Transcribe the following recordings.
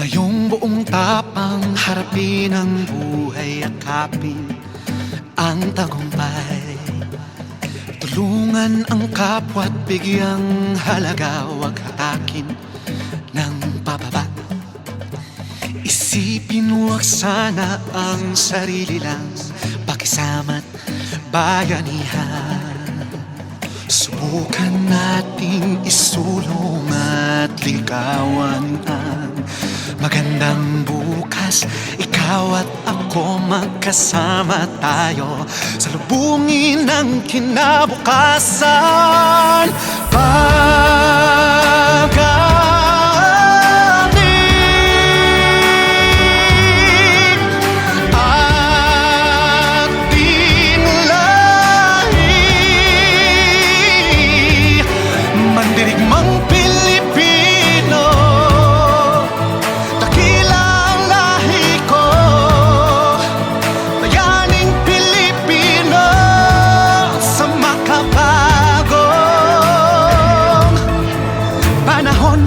Tumayong buong tapang harapin ang buhay, akapin ang tagumpay. Tulungan ang kapwa't bigyang halaga, huwag hatakin ng pababa. Isipin huwag sana ang sarili lang, pakisama't bayanihan. Subukan nating isulong at ligawan ang magandang bukas. Ikaw at ako magkasama tayo, salubungin ang kinabukasan. Pag-anin ating lahi, mandirigmang Pilipino, dakila ang lahi ko, bayaning Pilipino sa makabagong panahon.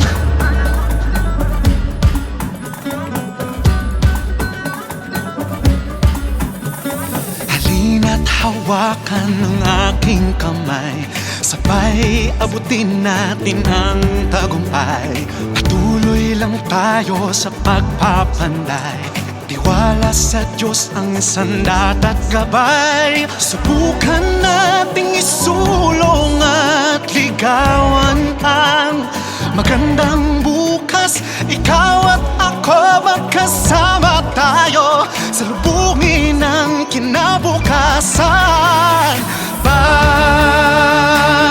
Halina't hawakan ng aking kamay, sabay abutin natin ang tagumpay. Patuloy lang tayo sa pagpapanday, tiwala sa Diyos ang sandat at gabay. Subukan nating isulong at ligawan ang magandang bukas. Ikaw at ako magkasama tayo, salubungin ang kinabukasan. Pag